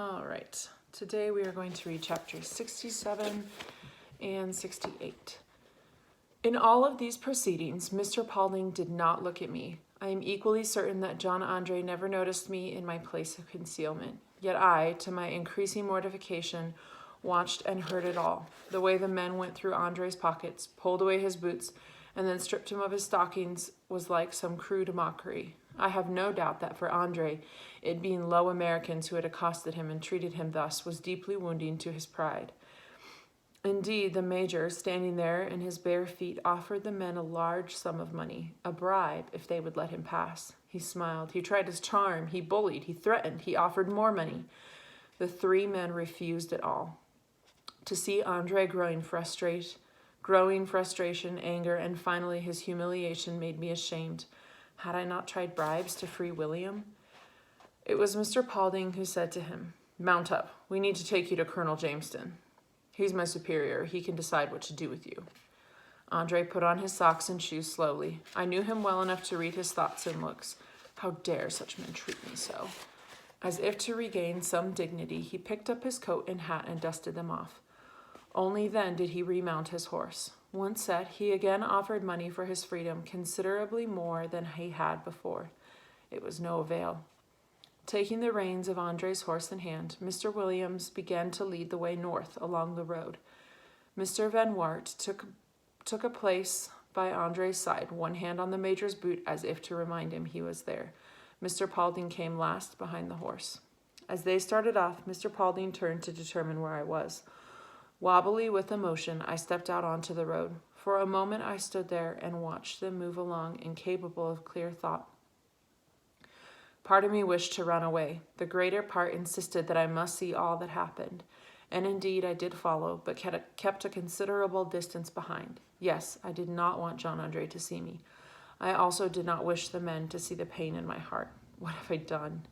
All right, today we are going to read chapters 67 and 68. In all of these proceedings, Mr. Paulding did not look at me. I am equally certain that John Andre never noticed me in my place of concealment. Yet I, to my increasing mortification, watched and heard it all. The way the men went through Andre's pockets, pulled away his boots, and then stripped him of his stockings was like some crude mockery. I have no doubt that for Andre, it being low Americans who had accosted him and treated him thus was deeply wounding to his pride. Indeed, the major, standing there in his bare feet, offered the men a large sum of money, a bribe, if they would let him pass. He smiled. He tried his charm. He bullied. He threatened. He offered more money. The three men refused it all. To see Andre growing frustration, anger, and finally his humiliation made me ashamed. Had I not tried bribes to free William? It was Mr. Paulding who said to him, "Mount up. We need to take you to Colonel Jameson. He's my superior. He can decide what to do with you." Andre put on his socks and shoes slowly. I knew him well enough to read his thoughts and looks. How dare such men treat me so? As if to regain some dignity, he picked up his coat and hat and dusted them off. Only then did he remount his horse. Once set, he again offered money for his freedom, considerably more than he had before. It was no avail. Taking the reins of Andre's horse in hand, Mr. Williams began to lead the way north along the road. Mr. Van Wart took a place by Andre's side, one hand on the major's boot as if to remind him he was there. Mr. Paulding came last behind the horse. As they started off, Mr. Paulding turned to determine where I was. Wobbly with emotion, I stepped out onto the road. For a moment I stood there and watched them move along, incapable of clear thought. Part of me wished to run away. The greater part insisted that I must see all that happened. And indeed I did follow, but kept a considerable distance behind. Yes, I did not want John Andre to see me. I also did not wish the men to see the pain in my heart. What have I done?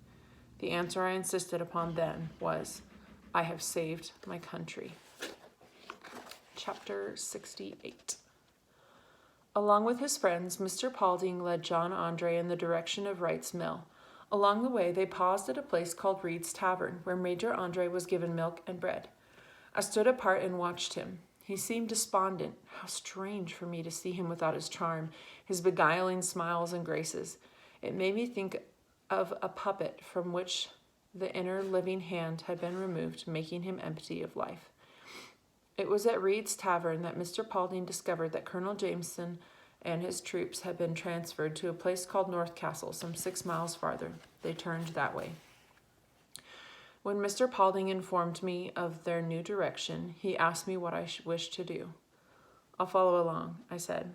The answer I insisted upon then was, I have saved my country. Chapter 68. Along with his friends, Mr. Paulding led John Andre in the direction of Wright's Mill. Along the way, they paused at a place called Reed's Tavern, where Major Andre was given milk and bread. I stood apart and watched him. He seemed despondent. How strange for me to see him without his charm, his beguiling smiles and graces. It made me think of a puppet from which the inner living hand had been removed, making him empty of life. It was at Reed's Tavern that Mr. Paulding discovered that Colonel Jameson and his troops had been transferred to a place called North Castle, some 6 miles farther. They turned that way. When Mr. Paulding informed me of their new direction, he asked me what I wished to do. "I'll follow along," I said.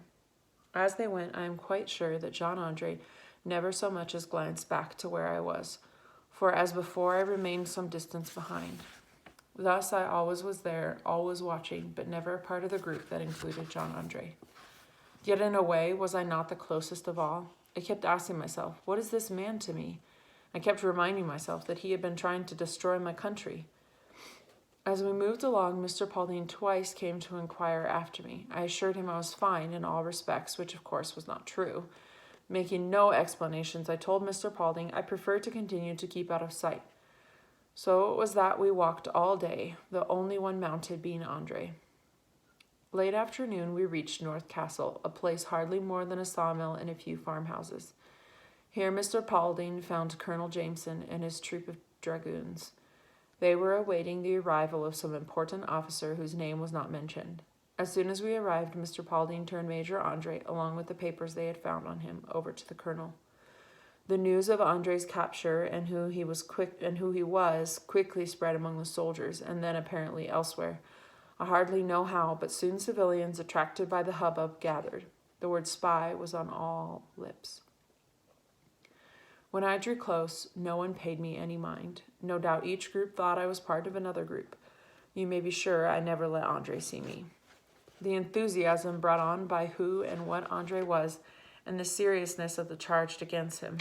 As they went, I am quite sure that John Andre never so much as glanced back to where I was, for as before I remained some distance behind. Thus I always was there, always watching, but never a part of the group that included John Andre. Yet in a way, was I not the closest of all? I kept asking myself, what is this man to me? I kept reminding myself that he had been trying to destroy my country. As we moved along, Mr. Paulding twice came to inquire after me. I assured him I was fine in all respects, which of course was not true. Making no explanations, I told Mr. Paulding I preferred to continue to keep out of sight. So it was that we walked all day, the only one mounted being Andre. Late afternoon, we reached North Castle, a place hardly more than a sawmill and a few farmhouses. Here Mr. Paulding found Colonel Jameson and his troop of dragoons. They were awaiting the arrival of some important officer whose name was not mentioned. As soon as we arrived, Mr. Paulding turned Major Andre, along with the papers they had found on him, over to the colonel. The news of Andre's capture and who he was quickly spread among the soldiers, and then apparently elsewhere. I hardly know how, but soon civilians, attracted by the hubbub, gathered. The word spy was on all lips. When I drew close, no one paid me any mind. No doubt each group thought I was part of another group. You may be sure I never let Andre see me. The enthusiasm brought on by who and what Andre was, and the seriousness of the charge against him,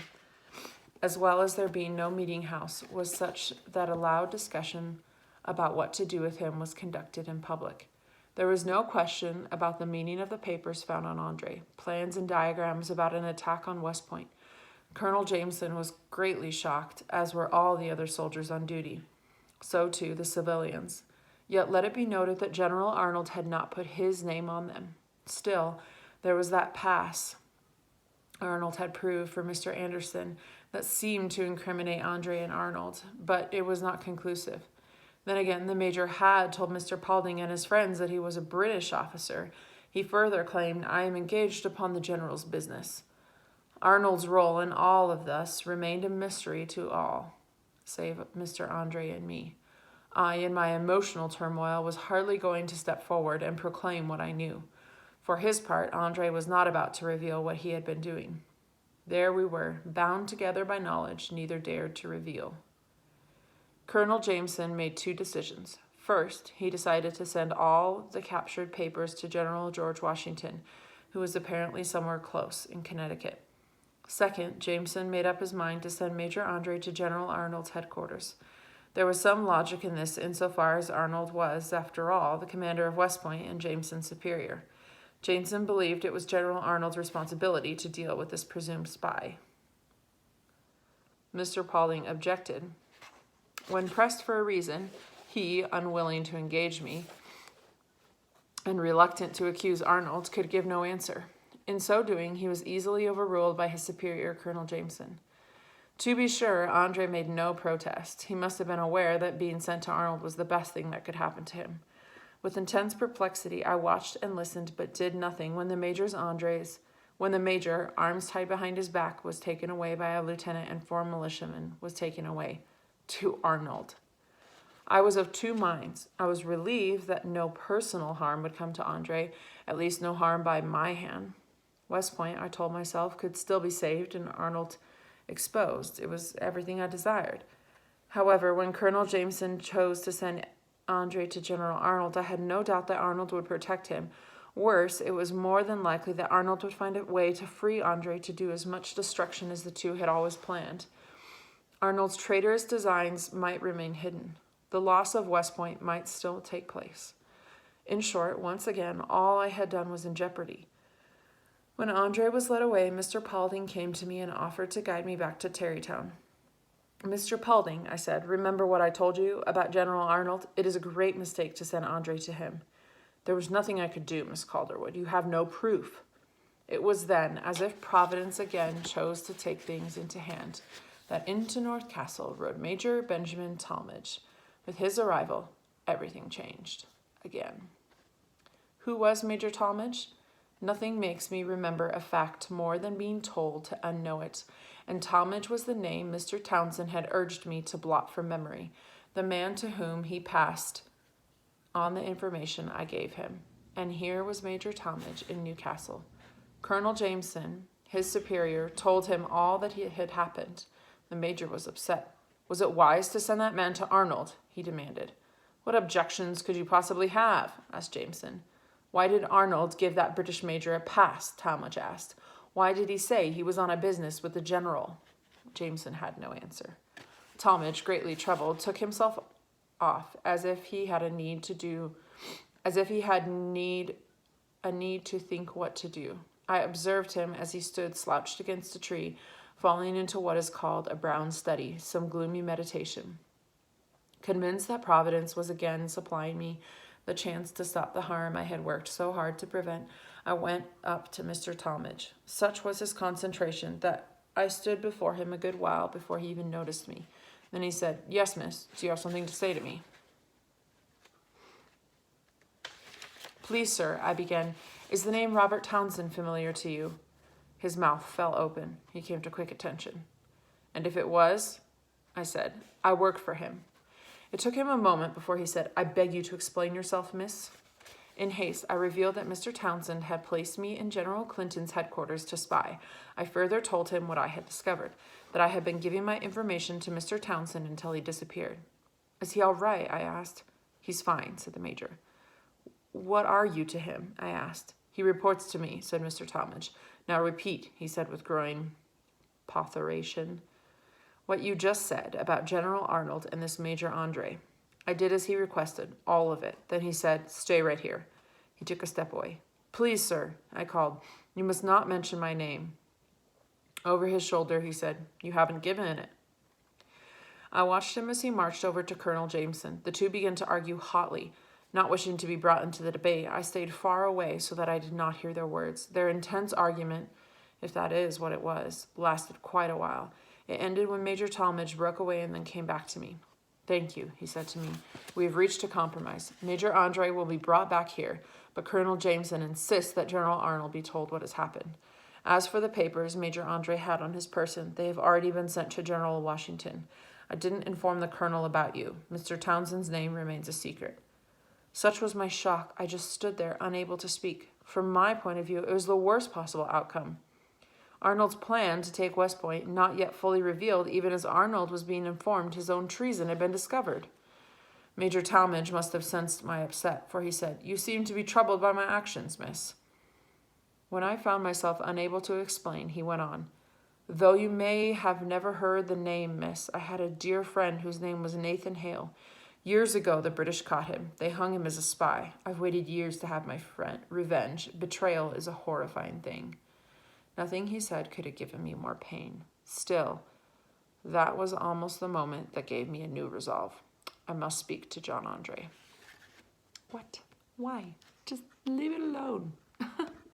as well as there being no meeting house, was such that a loud discussion about what to do with him was conducted in public. There was no question about the meaning of the papers found on Andre, plans and diagrams about an attack on West Point. Colonel Jameson was greatly shocked, as were all the other soldiers on duty. So too the civilians. Yet let it be noted that General Arnold had not put his name on them. Still, there was that pass Arnold had proved for Mr. Anderson that seemed to incriminate Andre and Arnold, but it was not conclusive. Then again, the major had told Mr. Paulding and his friends that he was a British officer. He further claimed, "I am engaged upon the general's business." Arnold's role in all of this remained a mystery to all, save Mr. Andre and me. I, in my emotional turmoil, was hardly going to step forward and proclaim what I knew. For his part, Andre was not about to reveal what he had been doing. There we were, bound together by knowledge neither dared to reveal. Colonel Jameson made two decisions. First, he decided to send all the captured papers to General George Washington, who was apparently somewhere close in Connecticut. Second, Jameson made up his mind to send Major Andre to General Arnold's headquarters. There was some logic in this insofar as Arnold was, after all, the commander of West Point and Jameson's superior. Jameson believed it was General Arnold's responsibility to deal with this presumed spy. Mr. Paulding objected. When pressed for a reason, he, unwilling to engage me and reluctant to accuse Arnold, could give no answer. In so doing, he was easily overruled by his superior, Colonel Jameson. To be sure, Andre made no protest. He must have been aware that being sent to Arnold was the best thing that could happen to him. With intense perplexity, I watched and listened, but did nothing when the major, arms tied behind his back, was taken away by a lieutenant and 4 militiamen, was taken away to Arnold. I was of two minds. I was relieved that no personal harm would come to Andre, at least no harm by my hand. West Point, I told myself, could still be saved and Arnold exposed. It was everything I desired. However, when Colonel Jameson chose to send Andre to General Arnold, I had no doubt that Arnold would protect him. Worse, it was more than likely that Arnold would find a way to free Andre to do as much destruction as the two had always planned. Arnold's traitorous designs might remain hidden. The loss of West Point might still take place. In short, once again, all I had done was in jeopardy. When Andre was led away, Mr. Paulding came to me and offered to guide me back to Tarrytown. "Mr. Paulding," I said, "remember what I told you about General Arnold? It is a great mistake to send Andre to him." "There was nothing I could do, Miss Calderwood. You have no proof." It was then, as if Providence again chose to take things into hand, that into North Castle rode Major Benjamin Talmadge. With his arrival, everything changed again. Who was Major Talmadge? Nothing makes me remember a fact more than being told to unknow it, and Talmadge was the name Mr. Townsend had urged me to blot from memory, the man to whom he passed on the information I gave him. And here was Major Talmadge in Newcastle. Colonel Jameson, his superior, told him all that had happened. The major was upset. "Was it wise to send that man to Arnold?" he demanded. "What objections could you possibly have?" asked Jameson. "Why did Arnold give that British major a pass?" Talmadge asked. "Why did he say he was on a business with the general?" Jameson had no answer. Talmadge, greatly troubled, took himself off as if he had a need to think what to do. I observed him as he stood slouched against a tree, falling into what is called a brown study, some gloomy meditation. Convinced that Providence was again supplying me the chance to stop the harm I had worked so hard to prevent, I went up to Mr. Talmadge. Such was his concentration that I stood before him a good while before he even noticed me. Then he said, "Yes, miss, do you have something to say to me?" "Please, sir," I began, "is the name Robert Townsend familiar to you?" His mouth fell open. He came to quick attention. "And if it was," I said, "I work for him." It took him a moment before he said, "I beg you to explain yourself, miss." In haste, I revealed that Mr. Townsend had placed me in General Clinton's headquarters to spy. I further told him what I had discovered, that I had been giving my information to Mr. Townsend until he disappeared. "Is he all right?" I asked. "He's fine," said the major. "What are you to him?" I asked. "He reports to me," said Mr. Talmadge. "Now repeat," he said with growing peroration, "what you just said about General Arnold and this Major Andre." I did as he requested, all of it. Then he said, "Stay right here." He took a step away. "Please, sir," I called, "you must not mention my name." Over his shoulder, he said, "You haven't given it." I watched him as he marched over to Colonel Jameson. The two began to argue hotly. Not wishing to be brought into the debate, I stayed far away so that I did not hear their words. Their intense argument, if that is what it was, lasted quite a while. It ended when Major Talmadge broke away and then came back to me. "Thank you," he said to me. "We have reached a compromise. Major Andre will be brought back here, but Colonel Jameson insists that General Arnold be told what has happened. As for the papers Major Andre had on his person, they have already been sent to General Washington. I didn't inform the colonel about you. Mr. Townsend's name remains a secret." Such was my shock, I just stood there, unable to speak. From my point of view, it was the worst possible outcome. Arnold's plan to take West Point, not yet fully revealed, even as Arnold was being informed his own treason had been discovered. Major Talmadge must have sensed my upset, for he said, "You seem to be troubled by my actions, miss." When I found myself unable to explain, he went on, "Though you may have never heard the name, miss, I had a dear friend whose name was Nathan Hale. Years ago, the British caught him. They hung him as a spy. I've waited years to have my revenge. Betrayal is a horrifying thing." Nothing he said could have given me more pain. Still, that was almost the moment that gave me a new resolve. I must speak to John Andre. What? Why? Just leave it alone.